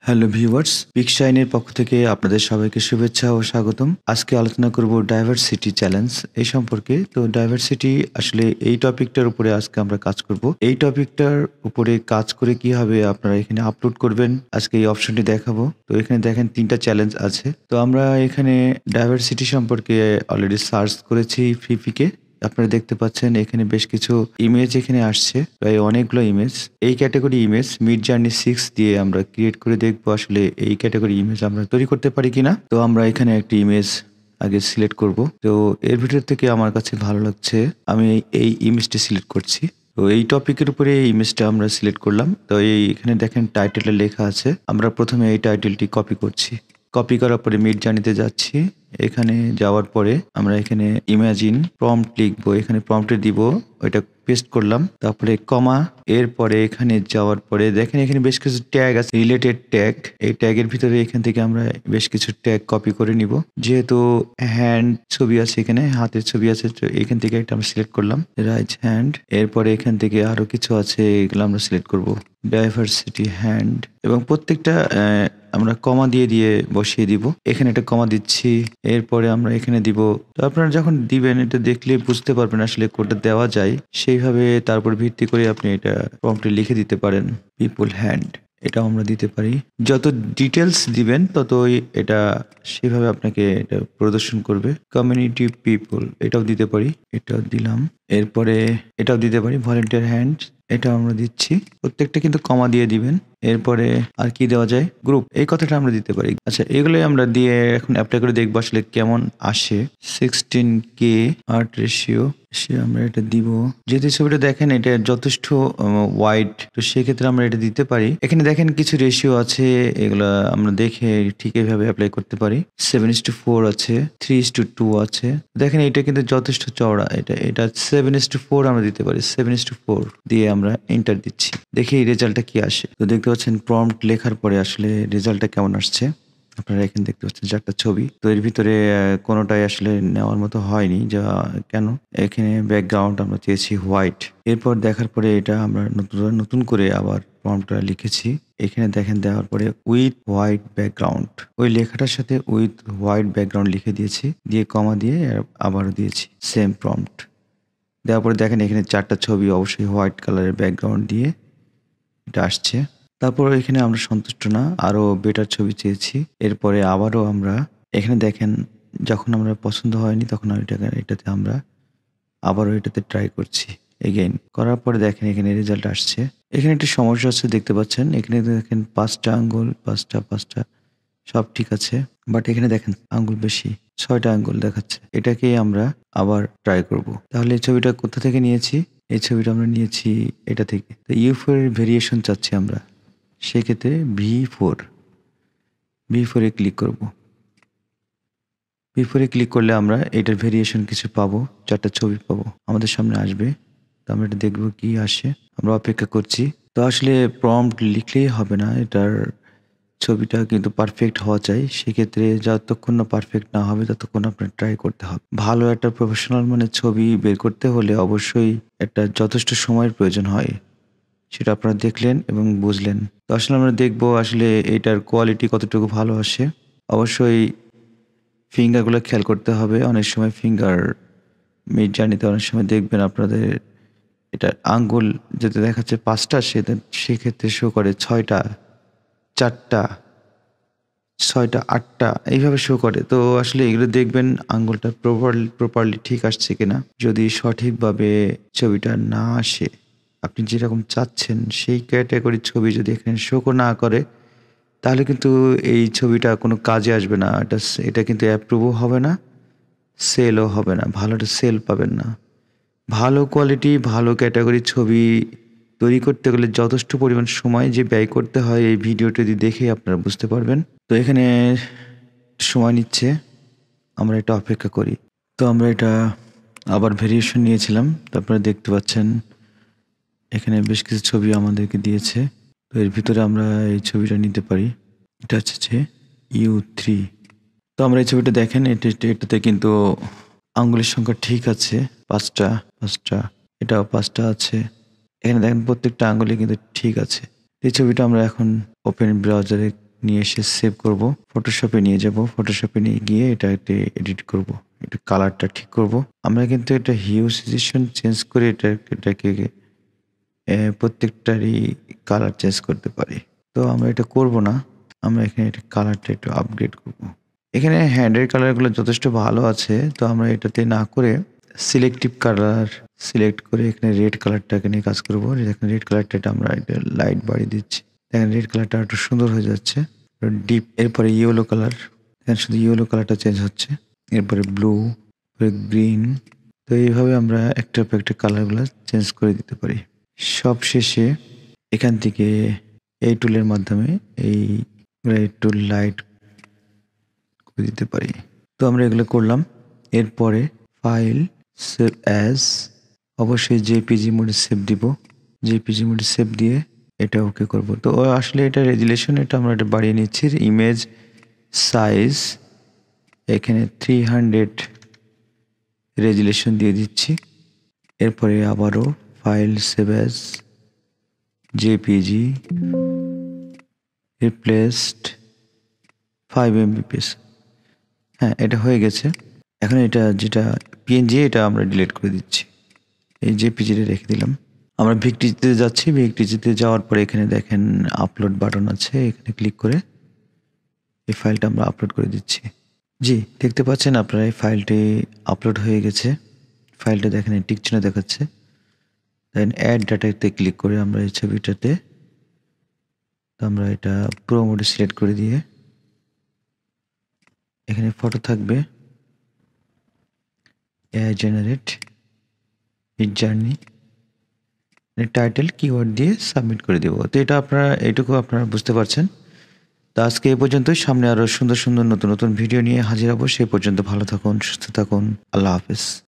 Hello viewers, পিকশাইনের পক্ষ থেকে আপনাদের সবাইকে শুভেচ্ছা ও স্বাগতম। আজকে আলোচনা করব ডাইভার্সিটি চ্যালেঞ্জ এই সম্পর্কে। তো ডাইভার্সিটি আসলে এই টপিকটার উপরে আজকে আমরা কাজ করব। এই টপিকটার উপরে কাজ করে কি হবে আপনারা এখানে আপলোড করবেন। আজকে এই অপশনটি দেখাবো। তো এখানে দেখেন ৩টা চ্যালেঞ্জ আছে। তো আমরা এখানে ডাইভার্সিটি সম্পর্কে অলরেডি সার্চ করেছি ফিপিকে। আপনারা দেখতে পাচ্ছেন এখানে বেশ কিছু ইমেজ এখানে আসছে, প্রায় অনেকগুলো ইমেজ। এই ক্যাটাগরি ইমেজ Midjourney 6 দিয়ে আমরা ক্রিয়েট করে দেখবো আসলে এই ক্যাটাগরি ইমেজ আমরা তৈরি করতে পারি কিনা। তো আমরা এখানে একটি ইমেজ আগে সিলেক্ট করব। তো এর ভিতর থেকে আমার কাছে ভালো লাগছে, আমি এই ইমেজটি সিলেক্ট করছি। তো এই টপিকের উপরে এই ইমেজটা আমরা সিলেক্ট করলাম। তো এখানে দেখেন টাইটেলে লেখা আছে, আমরা প্রথমে এই টাইটেলটি কপি করছি। কপি করার পরে মিডজার্নিতে যাচ্ছি। এখানে যাওয়ার পরে আমরা এখানে ইমাজিন প্রম্পট লিখবো, এখানে প্রম্পটে দিব, ওইটা পেস্ট করলাম। তারপরে কমা, এরপরে এখানে যাওয়ার পরে দেখেন এখানে বেশ কিছু ট্যাগ আছে, রিলেটেড ট্যাগ। এই ট্যাগের ভিতরে এখান থেকে আমরা বেশ কিছু ট্যাগ কপি করে নিব। যেহেতু হ্যান্ড ছবি আছে, এখানে হাতের ছবি আছে, তো এখান থেকে একটা আমরা সিলেক্ট করলাম, রাইট হ্যান্ড। এরপরে এখান থেকে আরো কিছু আছে, এগুলো আমরা সিলেক্ট করব, ডাইভার্সিটি হ্যান্ড। এবং প্রত্যেকটা আমরা কমা দিয়ে দিয়ে বসিয়ে দিব। এখানে একটা কমা দিচ্ছি, এরপরে আমরা এখানে দিব। তো আপনারা যখন দিবেন এটা দেখলে বুঝতে পারবেন আসলে কোডটা দেওয়া যায়, সেইভাবে তারপর ভিত্তি করে আপনি এটা প্রম্পটে লিখে দিতে পারেন। পিপল হ্যান্ড, এটাও আমরা দিতে পারি। যত ডিটেলস দিবেন ততই এটা সেভাবে আপনাকে এটা প্রদর্শন করবে। কমিউনিটি পিপল, এটাও দিতে পারি, এটাও দিলাম। এরপরে এটাও দিতে পারি, ভলেন্টিয়ার হ্যান্ড, এটা আমরা দিচ্ছি। প্রত্যেকটা কিন্তু কমা দিয়ে দিবেন। এরপরে আর কি দেওয়া যায়, গ্রুপ, এই কথাটা আমরা দিতে পারি। আচ্ছা, এগুলোই আমরা দিয়ে এখন অ্যাপ্লাই করে দেখবো আসলে কেমন আসে। 16K আর্ট রেশিও, সে আমরা এটা দিব। যেহেতু ছবিটা দেখেন এটা যথেষ্ট ওয়াইড, তো সেক্ষেত্রে আমরা এটা দিতে পারি। এখানে দেখেন কিছু রেশিও আছে, এগুলা আমরা দেখে ঠিক এইভাবে অ্যাপ্লাই করতে পারি। 7:4 আছে, 3:2 আছে। দেখেন এটা কিন্তু যথেষ্ট চওড়া, এটা 7:4 আমরা দিতে পারি। 7:4 দিয়ে আমরা এন্টার দিচ্ছি, দেখি রেজাল্টটা কি আসে। তো দেখতে পাচ্ছেন প্রম্পট লেখার পরে আসলে রেজাল্টটা কেমন আসছে। আপনারা এখানে দেখতে পাচ্ছেন চারটা ছবি। তো এর ভিতরে কোনোটাই আসলে নেওয়ার মতো হয়নি, যা কেন, এখানে ব্যাকগ্রাউন্ড আমরা চেয়েছি হোয়াইট। এরপর দেখার পরে এটা আমরা নতুন করে আবার প্রম্পটটা লিখেছি। এখানে দেখেন দেওয়ার পরে উইথ হোয়াইট ব্যাকগ্রাউন্ড, ওই লেখাটার সাথে উইথ হোয়াইট ব্যাকগ্রাউন্ড লিখে দিয়েছি, দিয়ে কমা দিয়ে আবারও দিয়েছি সেম প্রম্পট। দেওয়ার পরে দেখেন এখানে চারটা ছবি অবশ্যই হোয়াইট কালারের ব্যাকগ্রাউন্ড দিয়ে এটা আসছে। তারপর এখানে আমরা সন্তুষ্ট না, আরো বেটার ছবি চেয়েছি। এরপরে আবারও আমরা এখানে দেখেন যখন আমরা পছন্দ হয়নি তখন এটাতে আমরা আবারও এটাতে ট্রাই করছি। এগেইন করার পরে দেখেন এখানে রেজাল্ট আসছে। এখানে একটি সমস্যা আছে, দেখতে পাচ্ছেন এখানে দেখেন 5টা আঙ্গুল, 5টা সব ঠিক আছে, বাট এখানে দেখেন আঙ্গুল বেশি, 6টা আঙ্গুল দেখাচ্ছে। এটাকেই আমরা আবার ট্রাই করব। তাহলে এই ছবিটা কোথা থেকে নিয়েছি, এই ছবিটা আমরা নিয়েছি এটা থেকে। তো U4 এর ভেরিয়েশন চাচ্ছি আমরা, সেক্ষেত্রে V4 এ ক্লিক করব। V4 এ ক্লিক করলে আমরা এটার ভেরিয়েশন কিছু পাবো, 4টা ছবি পাবো, আমাদের সামনে আসবে। তো আমরা এটা দেখবো কি আসে, আমরা অপেক্ষা করছি। তো আসলে প্রম্পট লিখলেই হবে না, এটার ছবিটা কিন্তু পারফেক্ট হওয়া চাই। সেক্ষেত্রে যতক্ষণ না পারফেক্ট না হবে ততক্ষণ আপনার ট্রাই করতে হবে। ভালো একটা প্রফেশনাল মানে ছবি বের করতে হলে অবশ্যই একটা যথেষ্ট সময়ের প্রয়োজন হয়, সেটা আপনারা দেখলেন এবং বুঝলেন। তো আসলে আমরা দেখবো আসলে এটার কোয়ালিটি কতটুকু ভালো আসে। অবশ্যই ফিঙ্গারগুলো খেয়াল করতে হবে। অনেক সময় ফিঙ্গার মিডজার্নিতে অনেক সময় দেখবেন আপনাদের এটা আঙ্গুল যেটা দেখাচ্ছে 5টা, সেক্ষেত্রে শো করে 6টা, 4টা, 6টা, 8টা এইভাবে শো করে। তো আসলে এগুলো দেখবেন আঙ্গুলটা প্রপারলি ঠিক আসছে কিনা। যদি সঠিকভাবে ছবিটা না আসে, আপনি যেরকম চাচ্ছেন সেই ক্যাটাগরির ছবি যদি এখানে শো না করে, তাহলে কিন্তু এই ছবিটা কোনো কাজে আসবে না। এটা কিন্তু অ্যাপ্রুভও হবে না, সেলও হবে না, ভালো একটা সেল পাবেন না। ভালো কোয়ালিটি ভালো ক্যাটাগরির ছবি তৈরি করতে গেলে যথেষ্ট পরিমাণ সময় যে ব্যয় করতে হয়, এই ভিডিওটি দেখে আপনারা বুঝতে পারবেন। তো এখানে সময় নিচ্ছে, আমরা এটা অপেক্ষা করি। তো আমরা এটা আবার ভেরিয়েশন নিয়েছিলাম, তারপরে দেখতে পাচ্ছেন এখানে বেশ কিছু ছবি আমাদেরকে দিয়েছে। তো এর ভিতরে আমরা এই ছবিটা নিতে পারি, এটা হচ্ছে U3। তো আমরা এই ছবিটা দেখেন এটাতে কিন্তু আঙ্গুলের সংখ্যা ঠিক আছে, 5টা, এটাও 5টা আছে। এখানে দেখেন প্রত্যেকটা আঙ্গুলে কিন্তু ঠিক আছে। এই ছবিটা আমরা এখন ওপেন ব্রাউজারে নিয়ে এসে সেভ করব, ফটোশপে নিয়ে যাব, ফটোশপে নিয়ে গিয়ে এটা এডিট করব, এটা কালারটা ঠিক করব। আমরা কিন্তু এটা হিউ সিচুয়েশন চেঞ্জ করে এটাকে প্রত্যেকটারই কালার চেঞ্জ করতে পারি। তো আমরা এটা করব না, আমরা এখানে এটা কালারটা একটু আপগ্রেড করব। এখানে হ্যান্ডের কালারগুলো যথেষ্ট ভালো আছে, তো আমরা এটাতে না করে সিলেক্টিভ কালার সিলেক্ট করে এখানে রেড কালারটাকে নিয়ে কাজ করবো। এখানে রেড কালারটা এটা লাইট বাড়িয়ে দিচ্ছি, দেখেন রেড কালারটা একটু সুন্দর হয়ে যাচ্ছে, ডিপ। এরপরে ইয়েলো কালার, এখানে শুধু ইয়েলো কালারটা চেঞ্জ হচ্ছে, এরপরে ব্লু, গ্রিন। তো এইভাবে আমরা একটার পর একটা কালারগুলো চেঞ্জ করে দিতে পারি। সব শেষে এখান থেকে এই টুলের মাধ্যমে এই একটু লাইট করে দিতে পারি। তো আমরা এগুলো করলাম। এরপরে ফাইল সেভ অ্যাজ, অবশ্যই জেপিজি মোডে সেভ দিব, জেপিজি মোডে সেভ দিয়ে এটা ওকে করব। তো আসলে এটা রেজুলেশন এটা আমরা এটা বাড়িয়ে নিচ্ছি। ইমেজ সাইজ এখানে 300 রেজুলেশন দিয়ে দিচ্ছি। এরপরে আবারও file save as JPG replaced 5 MBps। হ্যাঁ, এটা হয়ে গেছে। এখন এটা যেটা পিএনজি এটা আমরা ডিলিট করে দিচ্ছি, এই জেপিজিটা রেখে দিলাম। আমরা ভিক্টিজিতে যাচ্ছি, ভিক্টিজিতে যাওয়ার পরে এখানে দেখেন আপলোড বাটন আছে, এখানে ক্লিক করে এই ফাইলটা আমরা আপলোড করে দিচ্ছি। জি, দেখতে পাচ্ছেন আপনারা এই ফাইলটি আপলোড হয়ে গেছে। ফাইলটা দেখেন টিক চিহ্ন দেখাচ্ছে। দেন অ্যাড ডাটাতে ক্লিক করে আমরা এই ছবিটাতে আমরা এটা প্রো মোডে সিলেক্ট করে দিয়ে এখানে ফটো থাকবে, AI generate Midjourney title keyword দিয়ে সাবমিট করে দেব। তো এটা এইটুকু আপনারা বুঝতে পারছেন। তো আজকে এই পর্যন্তই। সামনে আরো সুন্দর সুন্দর নতুন নতুন ভিডিও নিয়ে হাজির হব। সেই পর্যন্ত ভালো থাকুন, সুস্থ থাকুন। আল্লাহ হাফেজ।